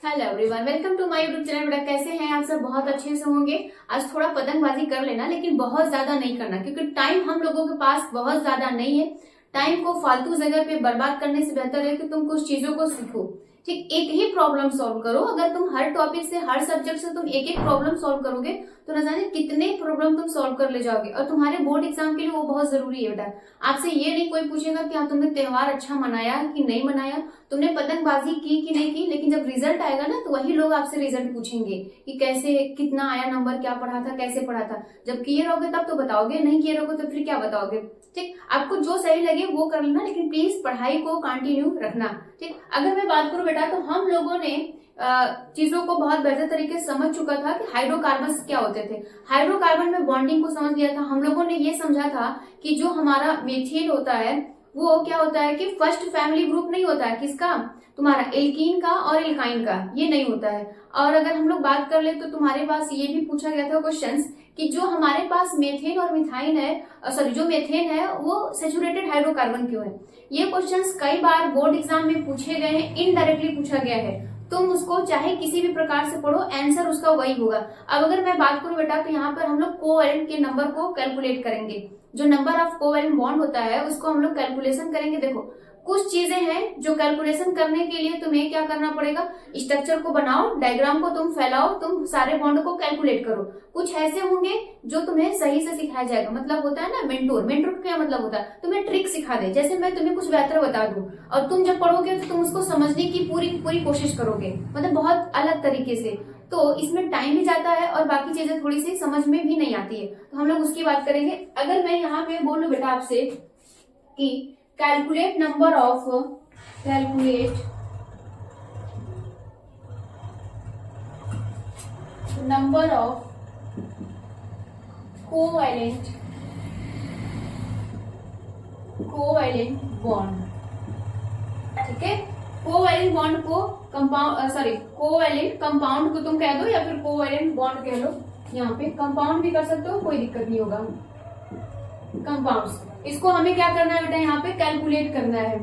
Hello everyone, welcome to my YouTube channel. बेटा कैसे हैं आप सब? बहुत अच्छे से होंगे। आज थोड़ा पतंगबाजी कर लेना, लेकिन बहुत ज्यादा नहीं करना, क्योंकि टाइम हम लोगों के पास बहुत ज्यादा नहीं है। टाइम को फालतू जगह पे बर्बाद करने से बेहतर है कि तुम कुछ चीजों को सीखो। ठीक, एक ही प्रॉब्लम सॉल्व करो। अगर तुम हर टॉपिक से, हर सब्जेक्ट से तुम एक एक प्रॉब्लम सॉल्व करोगे तो न जाने कितने प्रॉब्लम तुम सॉल्व कर ले जाओगे। और तुम्हारे बोर्ड एग्जाम के लिए वो बहुत जरूरी है बेटा। आपसे ये नहीं कोई पूछेगा कि हाँ तुमने त्योहार अच्छा मनाया कि नहीं मनाया, तुमने पतंगबाजी की कि नहीं की, लेकिन जब रिजल्ट आएगा ना तो वही लोग आपसे रिजल्ट पूछेंगे कि कैसे, कितना आया नंबर, क्या पढ़ा था, कैसे पढ़ा था। जब किए रहोगे तब तो बताओगे, नहीं किए रहोगे तो फिर क्या बताओगे। ठीक, आपको जो सही लगे वो कर लेना, लेकिन प्लीज पढ़ाई को कंटिन्यू रखना। ठीक, अगर मैं बात करूं बेटा तो हम लोगों ने चीजों को बहुत बेहतर तरीके से समझ चुका था कि हाइड्रोकार्बन्स क्या होते थे। हाइड्रोकार्बन में बॉन्डिंग को समझ लिया था। हम लोगों ने ये समझा था कि जो हमारा मेथिल होता है वो क्या होता है कि फर्स्ट फैमिली ग्रुप नहीं होता है। किसका? तुम्हारा एल्कीन का और एल्काइन का, ये नहीं होता है। और अगर हम लोग बात कर ले तो तुम्हारे पास ये भी पूछा गया था क्वेश्चंस कि जो हमारे पास मेथेन और मिथाइन है, सॉरी जो मेथेन है वो सैचुरेटेड हाइड्रोकार्बन क्यों है। ये क्वेश्चंस कई बार बोर्ड एग्जाम में पूछे गए हैं, इनडायरेक्टली पूछा गया है। तुम उसको चाहे किसी भी प्रकार से पढ़ो, आंसर उसका वही होगा। अब अगर मैं बात करूं बेटा तो यहाँ पर हम लोग कोवैलेंट के नंबर को कैलकुलेट करेंगे। जो नंबर ऑफ कोवैलेंट बॉन्ड होता है उसको हम लोग कैलकुलेशन करेंगे। देखो कुछ चीजें हैं जो कैलकुलेशन करने के लिए तुम्हें क्या करना पड़ेगा, स्ट्रक्चर को बनाओ, डायग्राम को तुम फैलाओ, तुम सारे बॉन्ड को कैलकुलेट करो। कुछ ऐसे होंगे जो तुम्हें सही से सिखाया जाएगा। मतलब होता है ना मेंटोर, मेंटोर का क्या मतलब होता है, तुम्हें ट्रिक सिखा दे। जैसे मैं तुम्हें कुछ बेहतर बता दूं और तुम जब पढ़ोगे तो तुम उसको समझने की पूरी पूरी कोशिश करोगे, मतलब बहुत अलग तरीके से। तो इसमें टाइम भी जाता है और बाकी चीजें थोड़ी सी समझ में भी नहीं आती है, तो हम लोग उसकी बात करेंगे। अगर मैं यहाँ पे बोलूं बेटा आपसे कि calculate number of covalent bond. ठीक है, कोवैलेंट बॉन्ड को कंपाउंड, सॉरी कोवैलेंट कंपाउंड को तुम कह दो या फिर कोवैलेंट बॉन्ड कह लो। यहाँ पे कंपाउंड भी कर सकते हो, कोई दिक्कत नहीं होगा। कंपाउंड्स, इसको हमें क्या करना है बेटा, यहाँ पे कैलकुलेट करना है।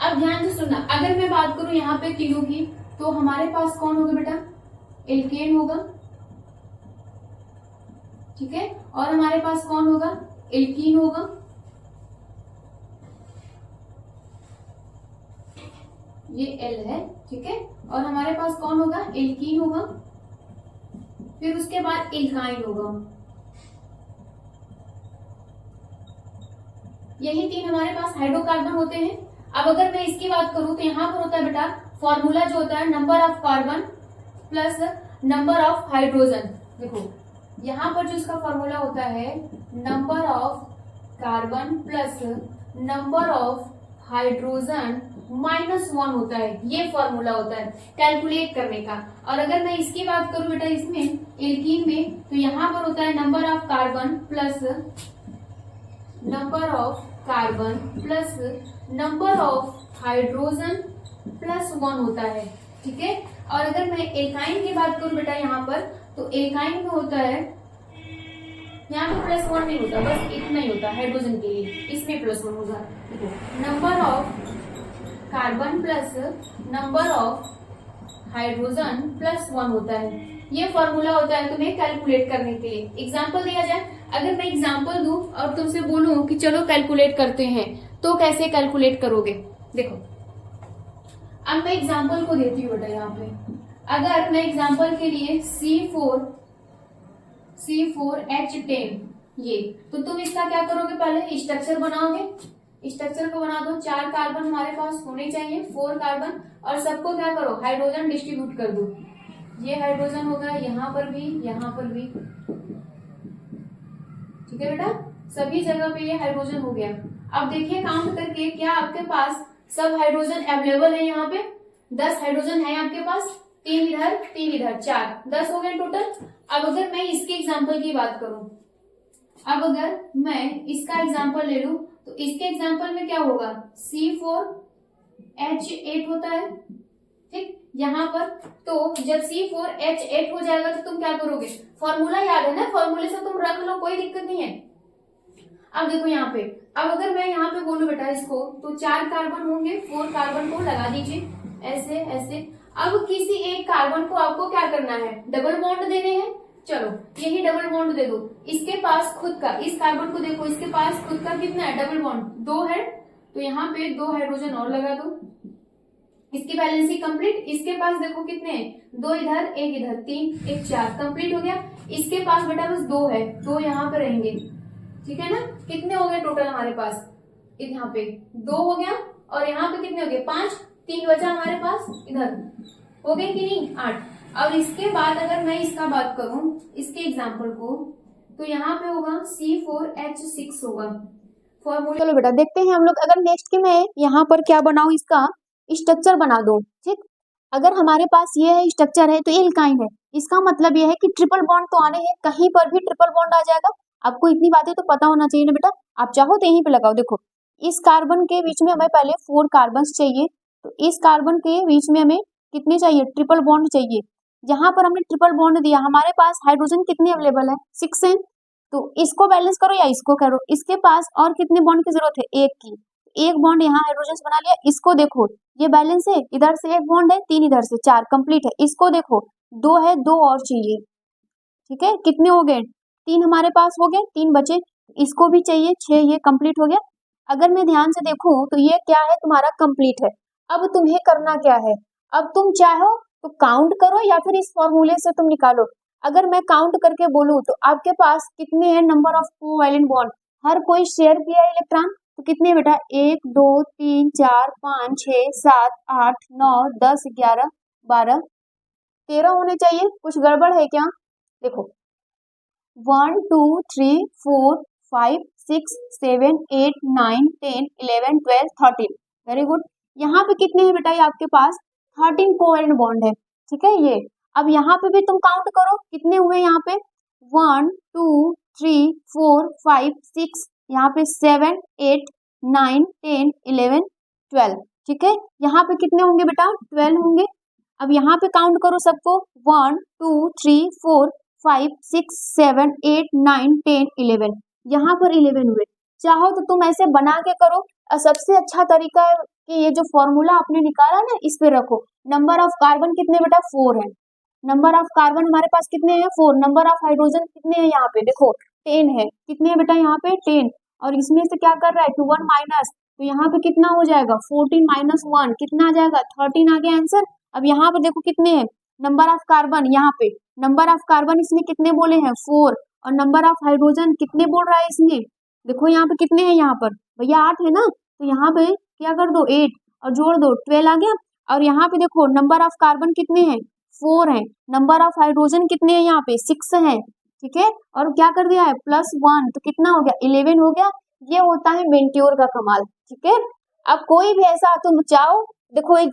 अब ध्यान से सुनना, अगर मैं बात करूं यहाँ पे तीनों की तो हमारे पास कौन होगा बेटा, एल्केन होगा। ठीक है, और हमारे पास कौन होगा, एल्कीन होगा। ये एल है, ठीक है, और हमारे पास कौन होगा, एल्कीन होगा। फिर उसके बाद एल्काइन होगा। यही तीन हमारे पास हाइड्रोकार्बन होते हैं। अब अगर मैं इसकी बात करूं तो यहाँ पर होता है बेटा फॉर्मूला जो होता है number of carbon plus number of hydrogen. देखो यहाँ पर जो इसका फॉर्मूला होता है number of carbon plus number of hydrogen -1 होता है। ये फॉर्मूला होता है कैलकुलेट करने का। और अगर मैं इसकी बात करूं बेटा इसमें एल्कीन में, तो यहाँ पर होता है number of carbon plus number of carbon plus number of hydrogen +1 होता है। ठीक है, और अगर मैं एल्काइन की बात करूं बेटा यहाँ पर, तो एल्काइन में होता है, यहाँ पे +1 नहीं होता, बस इतना ही होता है हाइड्रोजन के लिए, इसमें +1 होगा। Number of carbon plus number of hydrogen +1 होता है। ये फॉर्मूला होता है तुम्हें कैलकुलेट करने के लिए। एग्जाम्पल दिया जाए, अगर मैं एग्जाम्पल दूं और तुमसे बोलूं कि चलो कैलकुलेट करते हैं, तो कैसे कैलकुलेट करोगे। देखो अब मैं एग्जाम्पल को देती हूँ बेटा। यहाँ पे अगर मैं एग्जाम्पल के लिए C4H10 ये, तो तुम इसका क्या करोगे, पहले स्ट्रक्चर बनाओगे। स्ट्रक्चर को बना दो, 4 कार्बन हमारे पास होने चाहिए, 4 कार्बन, और सबको क्या करो, हाइड्रोजन डिस्ट्रीब्यूट कर दो। ये हाइड्रोजन होगा यहाँ पर भी, यहाँ पर भी। ठीक है बेटा, सभी जगह पे ये हाइड्रोजन हो गया। अब देखिए काउंट करके, क्या आपके पास सब हाइड्रोजन अवेलेबल है। यहाँ पे 10 हाइड्रोजन है आपके पास, 3 इधर 3 इधर, 4, 10 हो गए टोटल। अब अगर मैं इसके एग्जाम्पल की बात करूं, अब अगर मैं इसका एग्जाम्पल ले लूं तो इसके एग्जाम्पल में क्या होगा, C4H8 होता है। ठीक, यहाँ पर तो जब C4H8 हो जाएगा तो तुम क्या करोगे, फॉर्मूला याद है ना, फॉर्मूले से तुम रख लो, कोई दिक्कत नहीं है। अब देखो यहाँ पे, अब अगर मैं यहाँ पे बोलूं बेटा इसको, तो 4 कार्बन होंगे, 4 कार्बन को लगा दीजिए ऐसे ऐसे। अब किसी एक कार्बन को आपको क्या करना है, डबल बॉन्ड देने हैं। चलो यही डबल बॉन्ड दे दो, इसके पास खुद का, इस कार्बन को देखो इसके पास खुद का कितना है, डबल बॉन्ड 2 है, तो यहाँ पे 2 हाइड्रोजन और लगा दो, इसकी बैलेंसिंग कंप्लीट। इसके पास देखो कितने हैं, 2 इधर 1 इधर, 3 1 4, कंप्लीट हो गया। इसके पास बेटा बस 2 है, 2 यहाँ पे रहेंगे, ठीक है ना। कितने हो गए टोटल हमारे पास, यहाँ पे 2 हो गया, और यहाँ पे कितने हो गए 5, 3 बचा हमारे पास, इधर हो गए कि नहीं 8। अब इसके बाद अगर मैं इसका बात करूं, इसके एग्जाम्पल को, तो यहाँ पे होगा C4H6 होगा फॉर्मूला। चलो बेटा देखते हैं हम लोग, अगर नेक्स्ट के मैं यहाँ पर क्या बनाऊं, इसका स्ट्रक्चर बना दो, ठीक। अगर हमारे पास ये है स्ट्रक्चर है तो एल्काइन है, इसका मतलब ये है कि ट्रिपल बॉन्ड तो आने हैं, कहीं पर भी ट्रिपल बॉन्ड आ जाएगा। आपको इतनी बातें तो पता होना चाहिए ना बेटा, आप चाहो तो यहीं पे लगाओ। देखो इस कार्बन के बीच में हमें पहले 4 कार्बन चाहिए, तो इस कार्बन के बीच में हमें कितने चाहिए, ट्रिपल बॉन्ड चाहिए। जहां पर हमने ट्रिपल बॉन्ड दिया, हमारे पास हाइड्रोजन कितने अवेलेबल है, 6 है, तो इसको बैलेंस करो या इसको करो। इसके पास और कितने बॉन्ड की जरूरत है, 1 की, एक बॉन्ड यहाँ हाइड्रोजन बना लिया। इसको देखो ये बैलेंस है, इधर से 1 बॉन्ड है, 3 इधर से 4, कंप्लीट है। इसको देखो 2 है, 2 और चाहिए, ठीक है। कितने हो गए, 3 हमारे पास हो गए, 3 बचे, इसको भी चाहिए 6, ये कंप्लीट हो गया। अगर मैं ध्यान से देखूं तो ये क्या है, तुम्हारा कंप्लीट है। अब तुम्हें करना क्या है, अब तुम चाहो तो काउंट करो या फिर इस फॉर्मूले से तुम निकालो। अगर मैं काउंट करके बोलूं तो आपके पास कितने हैं नंबर ऑफ कोवैलेंट बॉन्ड, हर कोई शेयर किया है इलेक्ट्रॉन, तो कितने बेटा 1 2 3 4 5 6 7 8 9 10 11 12 13 होने चाहिए। कुछ गड़बड़ है क्या, देखो 1 2 3 4 5 6 7 8 9 10 11 12 13, वेरी गुड। यहाँ पे कितने हैं बेटा, ये आपके पास 13 कोवैलेंट बॉन्ड है, ठीक है ये। अब यहाँ पे भी तुम काउंट करो कितने हुए, यहाँ पे 1 2 3 4 5 6, यहाँ पे 7 8 9 10 11 12, ठीक है। यहाँ पे कितने होंगे बेटा, 12 होंगे। अब यहाँ पे काउंट करो सबको, 1 2 3 4 5 6 7 8 9 10 11, यहाँ पर 11 हुए। चाहो तो तुम ऐसे बना के करो, और सबसे अच्छा तरीका है कि ये जो फॉर्मूला आपने निकाला ना इस पे रखो। नंबर ऑफ कार्बन कितने बेटा, 4 है, नंबर ऑफ कार्बन हमारे पास कितने हैं, 4। नंबर ऑफ हाइड्रोजन कितने हैं, यहाँ पे देखो 10 है, कितने हैं बेटा यहाँ पे 10, और इसमें से क्या कर रहा है 2 1 माइनस, तो यहाँ पे कितना हो जाएगा 14 माइनस 1, कितना आ जाएगा 13 आ गया आंसर। अब यहाँ पे देखो कितने हैं नंबर ऑफ कार्बन, यहाँ पे नंबर ऑफ कार्बन इसने कितने बोले हैं 4, और नंबर ऑफ हाइड्रोजन कितने बोल रहा है इसने, देखो यहाँ पे कितने हैं, यहाँ पर भैया 8 है ना, तो यहाँ पे क्या कर दो 8 और जोड़ दो 12 आ गया। और यहाँ पे देखो नंबर ऑफ कार्बन कितने हैं 4 है, नंबर ऑफ हाइड्रोजन कितने हैं यहाँ पे 6 है, ठीक है। और क्या कर दिया है +1, तो कितना हो गया 11 हो गया। ये होता है मेंट्योर का कमाल, ठीक है। अब कोई भी ऐसा तुम चाहो, देखो एक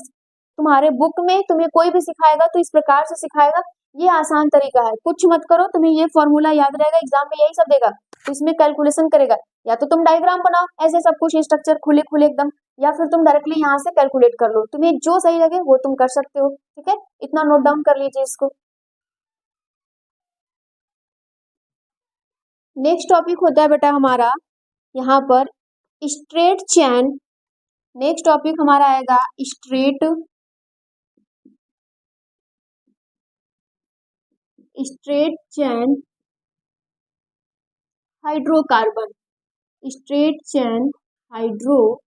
तुम्हारे बुक में तुम्हें कोई भी सिखाएगा तो इस प्रकार से सिखाएगा, ये आसान तरीका है, कुछ मत करो, तुम्हें ये फॉर्मूला याद रहेगा, एग्जाम में यही सब देगा, तो इसमें कैलकुलेशन करेगा। या तो तुम डायग्राम बनाओ ऐसे सब कुछ स्ट्रक्चर खुले खुले एकदम, या फिर तुम डायरेक्टली यहाँ से कैलकुलेट कर लो, तुम्हें जो सही लगे वो तुम कर सकते हो, ठीक है। इतना नोट डाउन कर लीजिए इसको। नेक्स्ट टॉपिक होता है बेटा हमारा यहाँ पर स्ट्रेट चैन। नेक्स्ट टॉपिक हमारा आएगा स्ट्रेट चैन हाइड्रोकार्बन, स्ट्रेट चैन हाइड्रोकार्बन।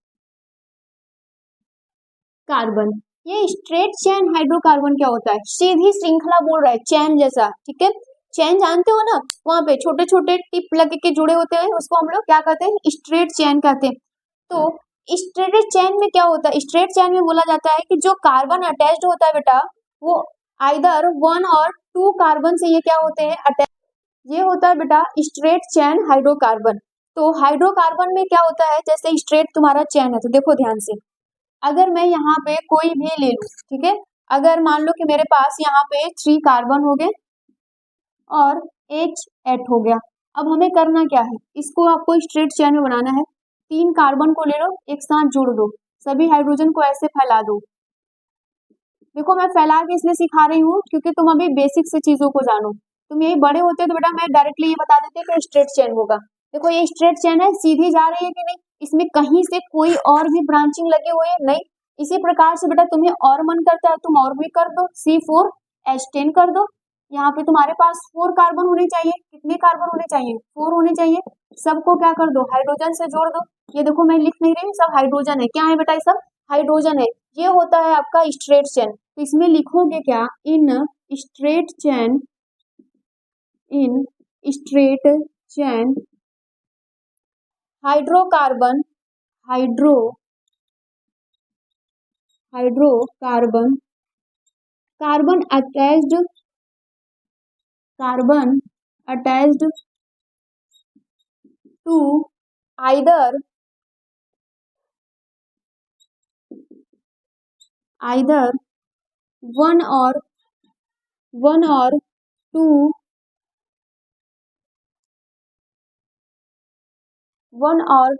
ये स्ट्रेट चैन हाइड्रोकार्बन क्या होता है, सीधी श्रृंखला बोल रहा है, चैन जैसा, ठीक है। चैन जानते हो ना, वहां पे छोटे छोटे टिप लगे के जुड़े होते हैं, उसको हम लोग क्या कहते हैं, स्ट्रेट चैन कहते हैं। तो स्ट्रेट चैन में क्या होता है, स्ट्रेट चैन में बोला जाता है कि जो कार्बन अटैच्ड होता है बेटा, वो आइदर 1 और 2 कार्बन से ये क्या होते हैं अटैच, ये होता है बेटा स्ट्रेट चैन हाइड्रोकार्बन। तो हाइड्रोकार्बन में क्या होता है, जैसे स्ट्रेट तुम्हारा चैन है, तो देखो ध्यान से, अगर मैं यहाँ पे कोई भी ले लूं, ठीक है, अगर मान लो कि मेरे पास यहाँ पे 3 कार्बन हो गए और H8 हो गया। अब हमें करना क्या है, इसको आपको स्ट्रेट चैन में बनाना है। 3 कार्बन को ले लो, एक साथ जोड़ दो, सभी हाइड्रोजन को ऐसे फैला दो। देखो मैं फैला के इसलिए सिखा रही हूँ क्योंकि तुम अभी बेसिक से चीजों को जानो, तुम यही बड़े होते तो बेटा मैं डायरेक्टली ये बता देती कि स्ट्रेट चैन होगा। देखो ये स्ट्रेट चैन है, सीधी जा रही है कि नहीं, इसमें कहीं से कोई और भी ब्रांचिंग लगे हुए है नहीं, इसी प्रकार से बेटा तुम्हें और मन करता है तुम और भी कर दो, C4H10 कर दो। यहाँ पे तुम्हारे पास 4 कार्बन होने चाहिए। कितने कार्बन होने चाहिए? 4 होने चाहिए। सबको क्या कर दो? हाइड्रोजन से जोड़ दो। ये देखो मैं लिख नहीं रही, सब हाइड्रोजन है। क्या है बेटा? ये सब हाइड्रोजन है। ये होता है आपका स्ट्रेट चेन। तो इसमें लिखोगे क्या? In straight chain, in straight chain hydrocarbon, hydrocarbon, carbon attached to either one और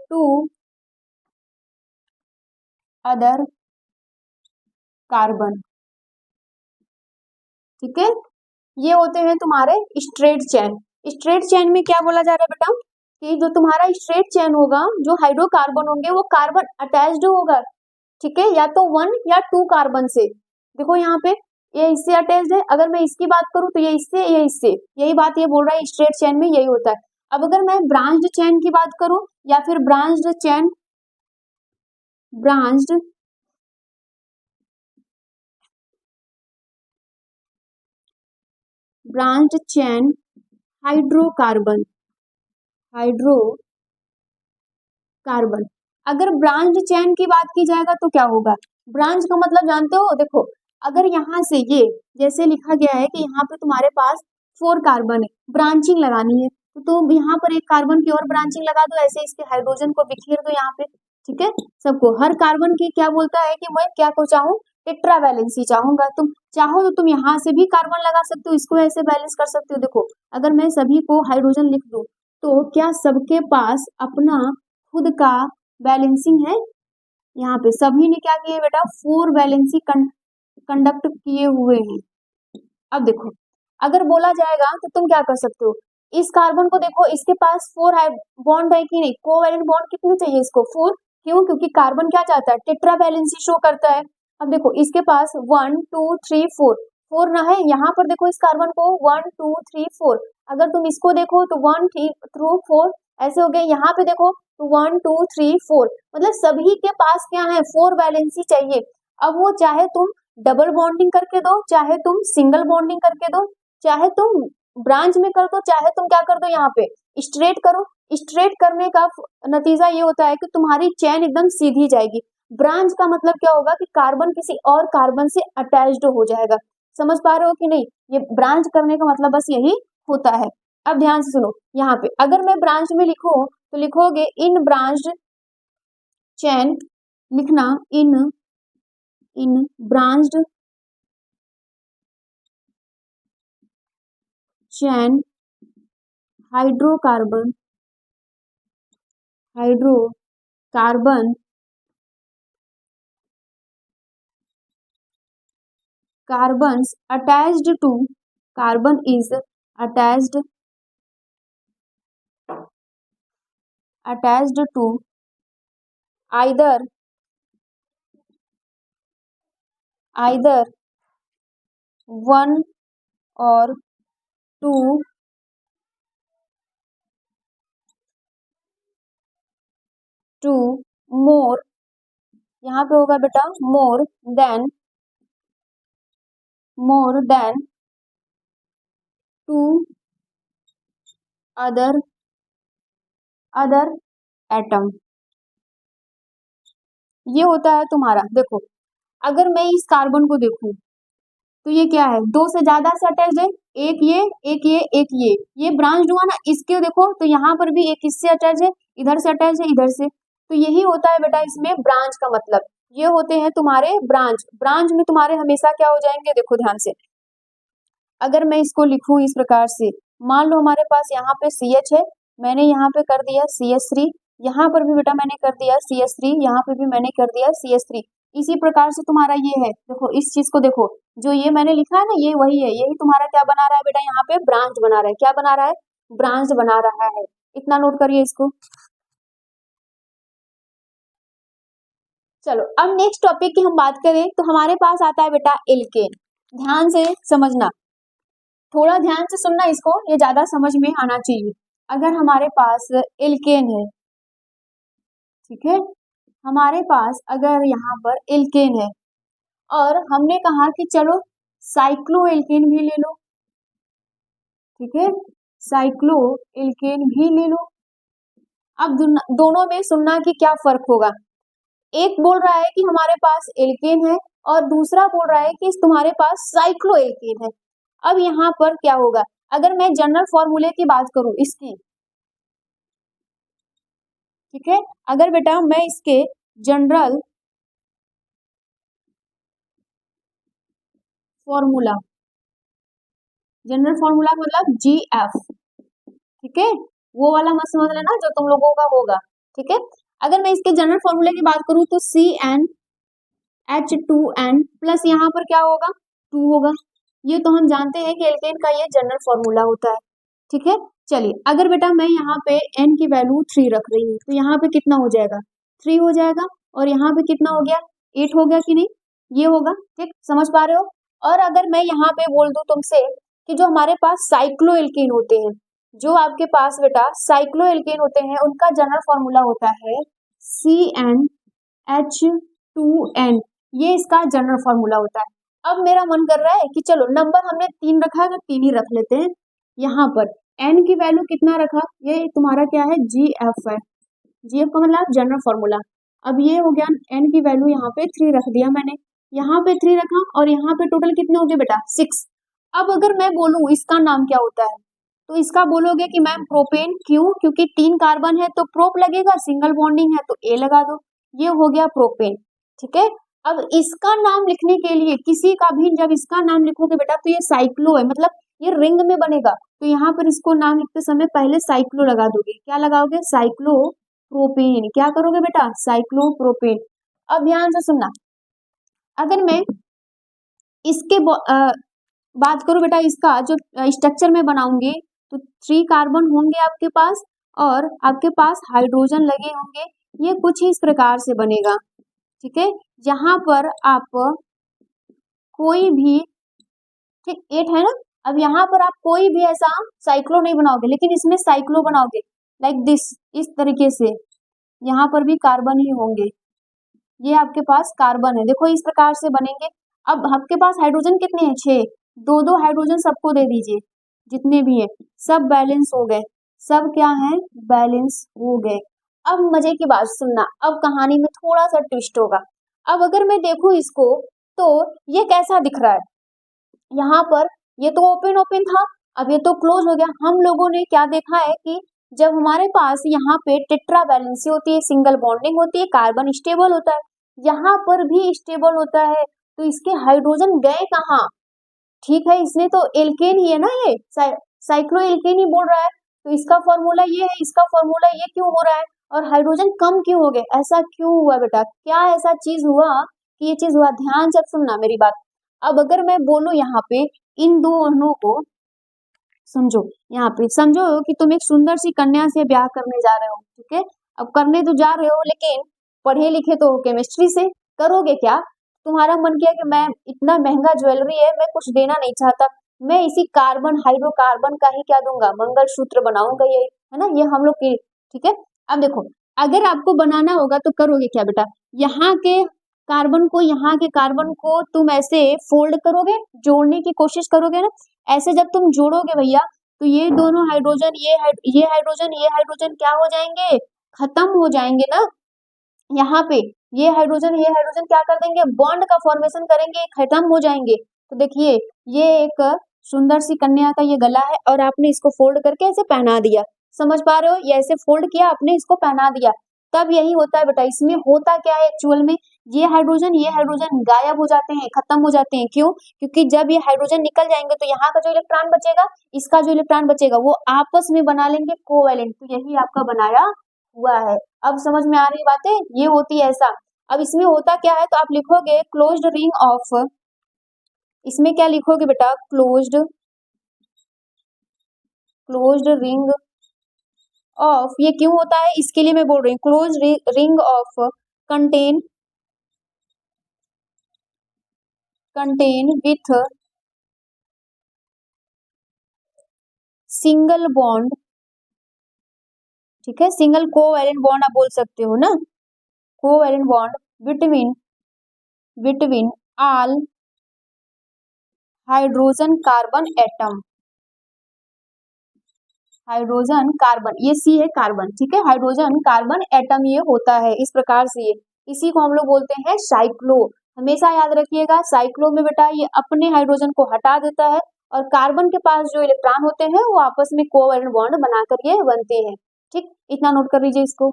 टू अदर कार्बन। ठीक है, ये होते हैं तुम्हारे स्ट्रेट चेन। स्ट्रेट चेन में क्या बोला जा रहा है बेटा? कि जो तुम्हारा स्ट्रेट चेन होगा, जो हाइड्रोकार्बन होंगे वो कार्बन अटैच्ड होगा। ठीक है, या तो 1 या 2 कार्बन से। देखो यहाँ पे ये इससे अटैच्ड है। अगर मैं इसकी बात करूं तो ये इससे, ये इससे। यही बात ये बोल रहा है, स्ट्रेट चेन में यही होता है। अब अगर मैं ब्रांच्ड चेन की बात करूं या फिर ब्रांच्ड चेन हाइड्रोकार्बन, अगर ब्रांच चेन की बात की जाएगा तो क्या होगा? ब्रांच का मतलब जानते हो? देखो अगर यहाँ से ये जैसे लिखा गया है कि यहाँ पे तुम्हारे पास 4 कार्बन है, ब्रांचिंग लगानी है तो तुम यहाँ पर एक कार्बन की और ब्रांचिंग लगा दो, ऐसे इसके हाइड्रोजन को बिखेर दो यहाँ पे। ठीक है, सबको हर कार्बन की क्या बोलता है कि मैं क्या को चाहूँ? टेट्रा वैलेंसी चाहूंगा। तुम चाहो तो तुम यहाँ से भी कार्बन लगा सकते हो, इसको ऐसे बैलेंस कर सकते हो। देखो अगर मैं सभी को हाइड्रोजन लिख दूं तो क्या सबके पास अपना खुद का बैलेंसिंग है? यहाँ पे सभी ने क्या किया बेटा? 4 वैलेंसी कंडक्ट किए हुए हैं। अब देखो अगर बोला जाएगा तो तुम क्या कर सकते हो? इस कार्बन को देखो, इसके पास 4 बॉन्ड है कि नहीं? कोवैलेंट बॉन्ड कितने चाहिए इसको? 4। क्यों? क्योंकि कार्बन क्या चाहता है? टेट्रा वैलेंसी शो करता है। अब देखो इसके पास 1 2 3 4 ना है। यहाँ पर देखो इस कार्बन को 1 2 3 4। अगर तुम इसको देखो तो 1 3 थ्रू 4 ऐसे हो गए। यहाँ पे देखो तो 1 2 3 4, मतलब सभी के पास क्या है? 4 वैलेंसी चाहिए। अब वो चाहे तुम डबल बॉन्डिंग करके दो, चाहे तुम सिंगल बॉन्डिंग करके दो, चाहे तुम ब्रांच में कर दो, चाहे तुम क्या कर दो यहाँ पे स्ट्रेट करो। स्ट्रेट करने का नतीजा ये होता है कि तुम्हारी चेन एकदम सीधी जाएगी। ब्रांच का मतलब क्या होगा? कि कार्बन किसी और कार्बन से अटैच्ड हो जाएगा। समझ पा रहे हो कि नहीं? ये ब्रांच करने का मतलब बस यही होता है। अब ध्यान से सुनो, यहाँ पे अगर मैं ब्रांच में लिखूं तो लिखोगे इन ब्रांच्ड चेन, लिखना in branched chain hydrocarbon carbons attached to, carbon is attached to either 1 और 2 मोर, यहाँ पे होगा बेटा मोर देन 2 अदर एटम। ये होता है तुम्हारा। देखो अगर मैं इस कार्बन को देखूं तो ये क्या है? 2 से ज्यादा से अटैच है। एक ये, एक ये, एक ये ब्रांच हुआ ना। इसके देखो तो यहाँ पर भी एक इससे अटैच है, इधर से अटैच है, इधर से। तो यही होता है बेटा इसमें ब्रांच का मतलब। ये होते हैं तुम्हारे ब्रांच। ब्रांच में तुम्हारे हमेशा क्या हो जाएंगे? देखो ध्यान से, अगर मैं इसको लिखूं इस प्रकार से, मान लो हमारे पास यहाँ पे CH है, मैंने यहाँ पे कर दिया CH3, यहाँ पर भी बेटा मैंने कर दिया CH3, यहाँ पे भी मैंने कर दिया CH3। इसी प्रकार से तुम्हारा ये है, देखो इस चीज को देखो, जो ये मैंने लिखा है ना ये वही है। यही तुम्हारा क्या बना रहा है बेटा? यहाँ पे ब्रांच बना रहा है। क्या बना रहा है? ब्रांच बना रहा है। इतना नोट करिए इसको। चलो अब नेक्स्ट टॉपिक की हम बात करें तो हमारे पास आता है बेटा एल्केन। ध्यान से समझना, थोड़ा ध्यान से सुनना इसको, ये ज्यादा समझ में आना चाहिए। अगर हमारे पास एल्केन है, ठीक है, हमारे पास अगर यहाँ पर एल्केन है और हमने कहा कि चलो साइक्लो एल्केन भी ले लो, ठीक है, साइक्लो एल्केन भी ले लो। अब दोनों में सुनना कि क्या फर्क होगा। एक बोल रहा है कि हमारे पास एल्केन है और दूसरा बोल रहा है कि तुम्हारे पास साइक्लो एल्केन है। अब यहाँ पर क्या होगा, अगर मैं जनरल फॉर्मूले की बात करूं इसकी, ठीक है, अगर बेटा मैं इसके जनरल फॉर्मूला, जनरल फॉर्मूला मतलब GF, ठीक है, वो वाला मत समझ लेना जो तुम लोगों का होगा, ठीक है। अगर मैं इसके जनरल फॉर्मूले की बात करूं तो CnH2n प्लस यहाँ पर क्या होगा, 2 होगा। ये तो हम जानते हैं कि एल्केन का ये जनरल फॉर्मूला होता है, ठीक है। चलिए अगर बेटा मैं यहाँ पे n की वैल्यू 3 रख रही हूँ तो यहाँ पे कितना हो जाएगा, 3 हो जाएगा, और यहाँ पे कितना हो गया, 8 हो गया कि नहीं, ये होगा, ठीक, समझ पा रहे हो। और अगर मैं यहाँ पे बोल दूं तुमसे कि जो हमारे पास साइक्लो एल्केन होते हैं, जो आपके पास बेटा साइक्लो एल्केन होते हैं उनका जनरल फॉर्मूला होता है CnH2n, ये इसका जनरल फॉर्मूला होता है। अब मेरा मन कर रहा है कि चलो नंबर हमने 3 रखा है तो 3 ही रख लेते हैं। यहाँ पर n की वैल्यू कितना रखा, ये तुम्हारा क्या है, GF है, GF का मतलब जनरल फॉर्मूला। अब ये हो गया n की वैल्यू यहाँ पे 3 रख दिया मैंने, यहाँ पे 3 रखा और यहाँ पे टोटल कितने हो गए बेटा 6। अब अगर मैं बोलूं इसका नाम क्या होता है तो इसका बोलोगे कि मैम प्रोपेन, क्यों, क्योंकि 3 कार्बन है तो प्रोप लगेगा, सिंगल बॉन्डिंग है तो ए लगा दो, ये हो गया प्रोपेन, ठीक है। अब इसका नाम लिखने के लिए किसी का भी जब इसका नाम लिखोगे बेटा तो ये साइक्लो है, मतलब ये रिंग में बनेगा, तो यहाँ पर इसको नाम लिखते समय पहले साइक्लो लगा दोगे, क्या लगाओगे, साइक्लो प्रोपेन, क्या करोगे बेटा, साइक्लो प्रोपेन। अब ध्यान से सुनना, अगर मैं इसके बात करूं बेटा, इसका जो स्ट्रक्चर में बनाऊंगी तो 3 कार्बन होंगे आपके पास और आपके पास हाइड्रोजन लगे होंगे, ये कुछ इस प्रकार से बनेगा, ठीक है। यहाँ पर आप कोई भी, ठीक 8 है ना, अब यहाँ पर आप कोई भी ऐसा साइक्लो नहीं बनाओगे, लेकिन इसमें साइक्लो बनाओगे लाइक दिस, इस तरीके से, यहाँ पर भी कार्बन ही होंगे, ये आपके पास कार्बन है, देखो इस प्रकार से बनेंगे। अब आपके पास हाइड्रोजन कितने हैं, 6, 2-2 हाइड्रोजन सबको दे दीजिए, जितने भी है सब बैलेंस हो गए, सब क्या है, बैलेंस हो गए। अब मजे की बात सुनना, अब कहानी में थोड़ा सा ट्विस्ट होगा। अब अगर मैं देखूं इसको तो ये कैसा दिख रहा है, यहाँ पर ये तो ओपन ओपन था, अब ये तो क्लोज हो गया। हम लोगों ने क्या देखा है कि जब हमारे पास यहाँ पे टेट्रा वैलेंसी होती है, सिंगल बॉन्डिंग होती है, कार्बन स्टेबल होता है, यहाँ पर भी स्टेबल होता है, तो इसके हाइड्रोजन गए कहाँ, ठीक है, इसने तो एल्केन ही है ना, ये साइक्लो एल्केन ही बोल रहा है, तो इसका फॉर्मूला ये है, इसका फॉर्मूला ये क्यों हो रहा है, और हाइड्रोजन कम क्यों हो गए, ऐसा क्यों हुआ बेटा, क्या ऐसा चीज हुआ कि ये चीज हुआ, ध्यान से सुनना मेरी बात। अब अगर मैं बोलूं यहाँ पे इन दोनों को समझो, यहाँ पे समझो कि तुम एक सुंदर सी कन्या से ब्याह करने जा रहे हो, ठीक है, अब करने तो जा रहे हो लेकिन पढ़े लिखे तो केमिस्ट्री से, करोगे क्या, तुम्हारा मन किया कि मैं इतना महंगा ज्वेलरी है, मैं कुछ देना नहीं चाहता, मैं इसी कार्बन हाइड्रोकार्बन का ही क्या दूंगा, मंगलसूत्र बनाऊंगा, ये है ना, ये हम लोग की, ठीक है। अब देखो अगर आपको बनाना होगा तो करोगे क्या बेटा, यहाँ के कार्बन को, यहाँ के कार्बन को तुम ऐसे फोल्ड करोगे, जोड़ने की कोशिश करोगे ना, ऐसे जब तुम जोड़ोगे भैया तो ये दोनों हाइड्रोजन, ये हाइड्रोजन, ये हाइड्रोजन क्या हो जाएंगे, खत्म हो जाएंगे ना, यहाँ पे ये हाइड्रोजन क्या कर देंगे, बॉन्ड का फॉर्मेशन करेंगे, खत्म हो जाएंगे। तो देखिए ये एक सुंदर सी कन्या का ये गला है और आपने इसको फोल्ड करके ऐसे पहना दिया, समझ पा रहे हो, ये ऐसे फोल्ड किया आपने, इसको पहना दिया, तब यही होता है बेटा। इसमें होता क्या है एक्चुअल में, ये हाइड्रोजन गायब हो जाते हैं, खत्म हो जाते हैं, क्यों, क्योंकि जब ये हाइड्रोजन निकल जाएंगे तो यहाँ का जो इलेक्ट्रॉन बचेगा, इसका जो इलेक्ट्रॉन बचेगा वो आपस में बना लेंगे कोवैलेंट, तो यही आपका बनाया हुआ है। अब समझ में आ रही बातें, ये होती है ऐसा। अब इसमें होता क्या है, तो आप लिखोगे क्लोज्ड रिंग ऑफ, इसमें क्या लिखोगे बेटा, क्लोज्ड रिंग ऑफ, ये क्यों होता है इसके लिए मैं बोल रही हूँ, close ring of contain contain with single bond, ठीक है, सिंगल कोवैलेंट बॉन्ड आप बोल सकते हो ना, covalent bond between all hydrogen carbon atom, hydrogen carbon, ये सी है कार्बन, ठीक है, हाइड्रोजन कार्बन एटम ये होता है इस प्रकार से, ये इसी को हम लोग बोलते हैं साइक्लो। हमेशा याद रखिएगा साइक्लो में बेटा ये अपने हाइड्रोजन को हटा देता है और कार्बन के पास जो इलेक्ट्रॉन होते हैं वो आपस में कोवैलेंट बॉन्ड बनाकर ये बनते हैं, ठीक, इतना नोट कर लीजिए इसको।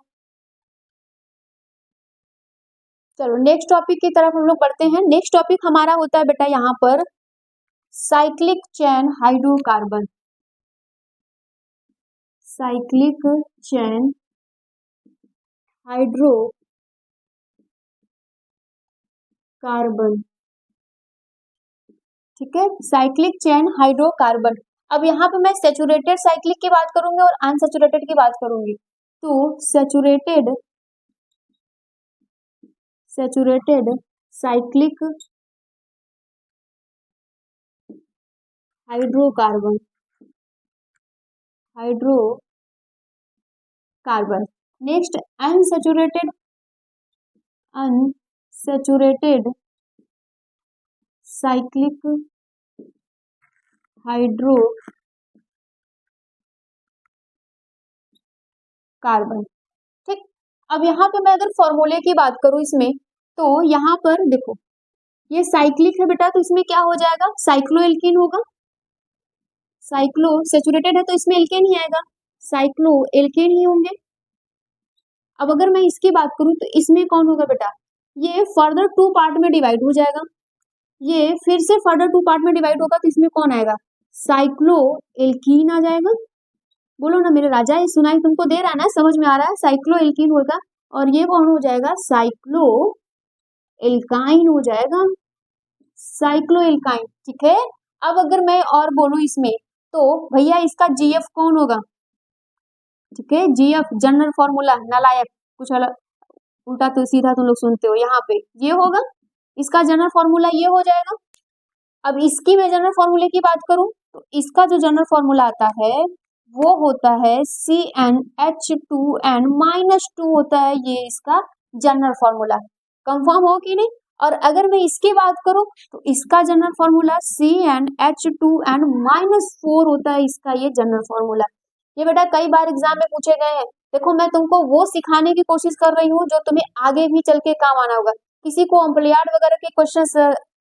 चलो नेक्स्ट टॉपिक की तरफ हम लोग बढ़ते हैं। नेक्स्ट टॉपिक हमारा होता है बेटा यहाँ पर साइक्लिक चैन हाइड्रोकार्बन, साइक्लिक चैन हाइड्रोकार्बन, ठीक है, साइक्लिक चैन हाइड्रोकार्बन। अब यहाँ पे मैं सैचुरेटेड साइक्लिक की बात करूंगी और अनसैचुरेटेड की बात करूंगी। तो saturated cyclic hydrocarbon, next unsaturated cyclic hydrocarbon, ठीक। अब यहाँ पे मैं अगर फॉर्मूले की बात करूं इसमें, तो यहाँ पर देखो ये साइक्लिक है बेटा, तो इसमें क्या हो जाएगा, साइक्लो एल्कीन होगा, साइक्लो सैचुरेटेड है तो इसमें एल्केन ही आएगा, साइक्लो एल्केन ही होंगे। अब अगर मैं इसकी बात करूं तो इसमें कौन होगा बेटा, ये फर्दर 2 पार्ट में डिवाइड हो जाएगा, ये फिर से फर्दर 2 पार्ट में डिवाइड होगा तो इसमें कौन आएगा, साइक्लो एल्कीन आ जाएगा। बोलो ना मेरे राजा, ये सुनाई तुमको दे रहा है ना, समझ में आ रहा है, साइक्लो एल्कीन होगा और ये कौन हो जाएगा, साइक्लो एल्काइन हो जाएगा, साइक्लो एल्काइन, ठीक है। अब अगर मैं और बोलूं इसमें तो भैया इसका जीएफ कौन होगा, ठीक है, जीएफ जनरल फॉर्मूला नालायक, कुछ अलग उल्टा तो सीधा तुम लोग सुनते हो, यहाँ पे ये होगा, इसका जनरल फॉर्मूला ये हो जाएगा। अब इसकी मैं जनरल फॉर्मूले की बात करूं तो इसका जो जनरल फॉर्मूला आता है वो होता है CnH2n-2 होता है, ये इसका जनरल फॉर्मूला, कंफर्म हो कि नहीं। और अगर मैं इसकी बात करूं तो इसका जनरल फॉर्मूला CnH2n-4 होता है, इसका ये जनरल फॉर्मूला। ये बेटा कई बार एग्जाम में पूछे गए हैं। देखो मैं तुमको वो सिखाने की कोशिश कर रही हूँ जो तुम्हें आगे भी चल के काम आना होगा। किसी को ओलंपियाड वगैरह के क्वेश्चन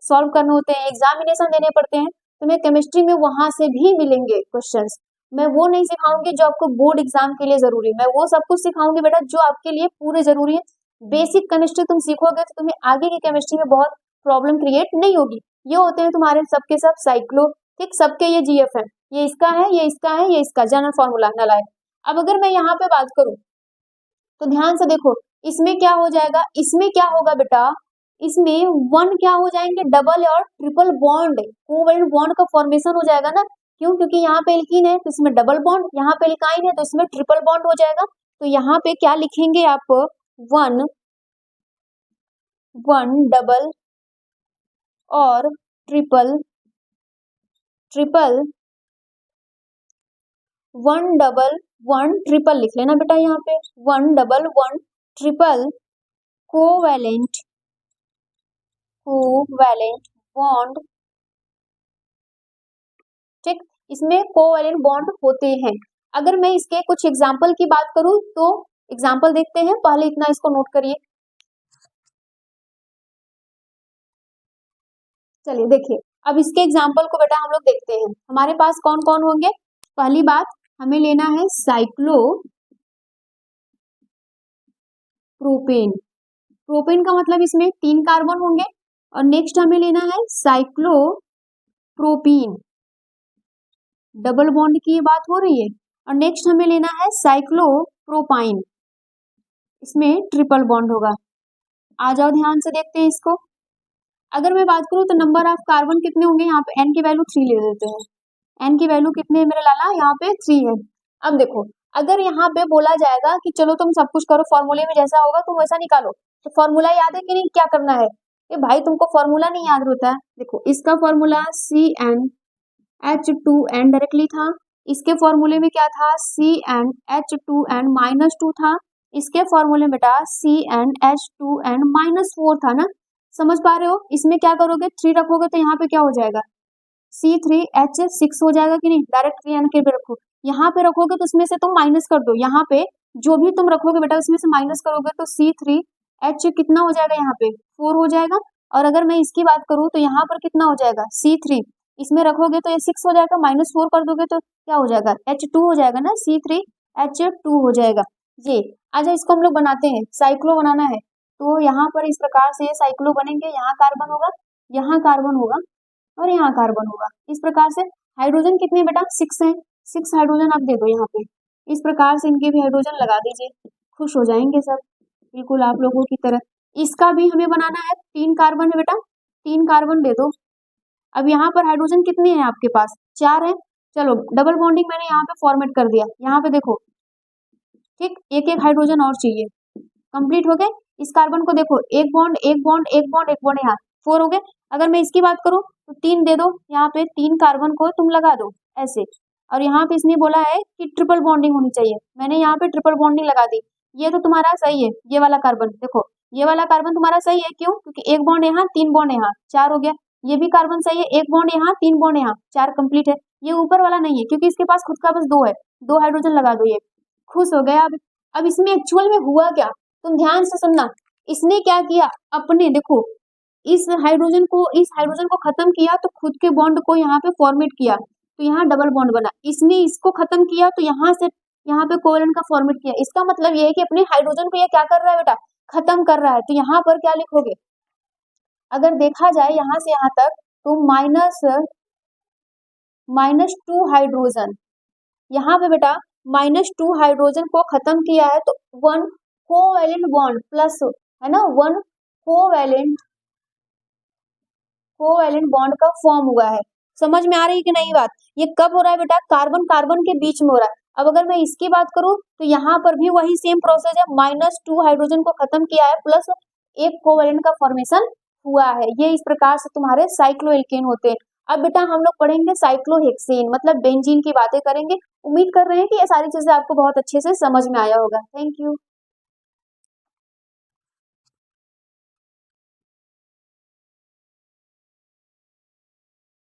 सॉल्व करने होते हैं, एग्जामिनेशन देने पड़ते हैं, तुम्हें केमिस्ट्री में वहां से भी मिलेंगे क्वेश्चंस। मैं वो नहीं सिखाऊंगी जो आपको बोर्ड एग्जाम के लिए जरूरी, मैं वो सब कुछ सिखाऊंगी बेटा जो आपके लिए पूरे जरूरी है। बेसिक केमिस्ट्री तुम सीखोगे तो तुम्हें आगे की केमिस्ट्री में बहुत प्रॉब्लम क्रिएट नहीं होगी। ये होते हैं तुम्हारे सबके सब साइक्लो, ठीक, सबके ये जीएफ है, ये इसका है, ये इसका है, ये इसका जनरल फॉर्मूला नालायक। अब अगर मैं यहाँ पे बात करूं तो ध्यान से देखो इसमें क्या हो जाएगा, इसमें क्या होगा बेटा, इसमें 1 क्या हो जाएंगे, डबल और ट्रिपल बॉन्ड, कोवैलेंट बॉन्ड का फॉर्मेशन हो जाएगा ना, क्यों, क्योंकि यहाँ पे एल्कीन है तो इसमें डबल बॉन्ड, यहाँ पे एल्काइन है तो इसमें ट्रिपल बॉन्ड हो जाएगा। तो यहाँ पे क्या लिखेंगे आप, 1 डबल और ट्रिपल, 1 डबल 1 ट्रिपल लिख लेना बेटा, यहाँ पे 1 डबल 1 ट्रिपल कोवैलेंट बॉन्ड, ठीक, इसमें कोवैलेंट बॉन्ड होते हैं। अगर मैं इसके कुछ एग्जाम्पल की बात करूं तो एग्जाम्पल देखते हैं, पहले इतना इसको नोट करिए। चलिए देखिए अब इसके एग्जाम्पल को बेटा हम लोग देखते हैं, हमारे पास कौन कौन होंगे। पहली बात हमें लेना है साइक्लो प्रोपेन, प्रोपेन का मतलब इसमें 3 कार्बन होंगे। और नेक्स्ट हमें लेना है साइक्लो प्रोपीन, डबल बॉन्ड की ये बात हो रही है। और नेक्स्ट हमें लेना है साइक्लो प्रोपाइन, इसमें ट्रिपल बॉन्ड होगा। आ जाओ ध्यान से देखते हैं इसको। अगर मैं बात करूं तो नंबर ऑफ कार्बन कितने होंगे, यहाँ पे n की वैल्यू 3 ले देते हैं, n की वैल्यू कितने है मेरे लाला, यहाँ पे 3 है। अब देखो अगर यहाँ पे बोला जाएगा कि चलो तुम सब कुछ करो, फॉर्मूले में जैसा होगा तुम वैसा निकालो, तो फॉर्मूला याद है कि नहीं, क्या करना है, ये भाई तुमको फॉर्मूला नहीं याद होता है? देखो इसका फॉर्मूला CnH2n डायरेक्टली था, इसके फॉर्मूले में क्या था CnH2n -2 था, इसके फॉर्मूले में बेटा CnH2n -4 था ना। समझ पा रहे हो? इसमें क्या करोगे 3 रखोगे तो यहाँ पे क्या हो जाएगा C3H6 हो जाएगा कि नहीं, डायरेक्ट 3n के पे रखो, यहाँ पे रखोगे तो उसमें से तुम माइनस कर दो, यहाँ पे जो भी तुम रखोगे बेटा उसमें से माइनस करोगे तो C3H कितना हो जाएगा यहाँ पे 4 हो जाएगा। और अगर मैं इसकी बात करूँ तो यहाँ पर कितना हो जाएगा C3, इसमें रखोगे तो ये 6 हो जाएगा, -4 कर दोगे तो क्या हो जाएगा H2 हो जाएगा ना, C3H2 हो जाएगा। ये आजा इसको हम लोग बनाते हैं, साइक्लो बनाना है। तो यहाँ पर इस प्रकार से ये साइक्लो बनेंगे, यहाँ कार्बन होगा, यहाँ कार्बन होगा और यहाँ कार्बन होगा। इस प्रकार से हाइड्रोजन कितने बेटा 6 हैं, 6 हाइड्रोजन आप दे दो यहाँ पे। इस प्रकार से इनके भी हाइड्रोजन लगा दीजिए, खुश हो जाएंगे सब बिल्कुल आप लोगों की तरह। इसका भी हमें बनाना है, 3 कार्बन है बेटा, 3 कार्बन दे दो। अब यहाँ पर हाइड्रोजन कितने हैं आपके पास 4 है। चलो डबल बॉन्डिंग मैंने यहाँ पे फॉर्मेट कर दिया, यहाँ पे देखो ठीक, एक एक हाइड्रोजन और चाहिए, कंप्लीट हो गए। इस कार्बन को देखो एक बॉन्ड एक बॉन्ड एक बॉन्ड एक बॉन्ड, यहाँ 4 हो गए। अगर मैं इसकी बात करूँ तो 3 दे दो, यहाँ पे 3 कार्बन को तुम लगा दो ऐसे। और यहाँ पे इसने बोला है कि ट्रिपल बॉन्डिंग होनी चाहिए, मैंने यहाँ पे ट्रिपल बॉन्डिंग लगा दी। ये तो तुम्हारा सही है, ये वाला कार्बन देखो, ये वाला कार्बन तुम्हारा सही है, क्यों? क्योंकि एक बॉन्ड यहाँ 3 बॉन्ड यहाँ 4 हो गया। ये भी कार्बन सही है, एक बॉन्ड यहाँ 3 बॉन्ड यहाँ 4 कंप्लीट है। ये ऊपर वाला नहीं है क्योंकि इसके पास खुद का बस 2 है, 2 हाइड्रोजन लगा दो, ये खुश हो गया। अब इसमें एक्चुअल में हुआ क्या, तुम ध्यान से सुनना। इसने क्या किया, अपने देखो इस हाइड्रोजन को खत्म किया तो खुद के बॉन्ड को यहाँ पे फॉर्मेट किया, तो यहाँ डबल बॉन्ड बना। इसने इसको खत्म किया तो यहाँ से यहाँ पे कोवेलेंट का फॉर्मेट किया। इसका मतलब ये है कि अपने हाइड्रोजन को ये क्या कर रहा है बेटा, खत्म कर रहा है। तो यहाँ पर क्या लिखोगे, अगर देखा जाए यहाँ से यहाँ तक तो -2 हाइड्रोजन, यहाँ पे बेटा -2 हाइड्रोजन को खत्म किया है तो 1 कोवेलेंट बॉन्ड प्लस है ना, 1 कोवेलेंट बॉन्ड का फॉर्म हुआ है। समझ में आ रही है कि नहीं बात? ये कब हो रहा है बेटा, कार्बन कार्बन के बीच में हो रहा है। अब अगर मैं इसकी बात करूं तो यहाँ पर भी वही सेम प्रोसेस है, -2 हाइड्रोजन को खत्म किया है प्लस एक कोवेलेंट का फॉर्मेशन हुआ है। ये इस प्रकार से तुम्हारे साइक्लोएल्केन होते हैं। अब बेटा हम लोग पढ़ेंगे साइक्लोहेक्सेन, मतलब बेंजीन की बातें करेंगे। उम्मीद कर रहे हैं कि ये सारी चीजें आपको बहुत अच्छे से समझ में आया होगा। Thank you.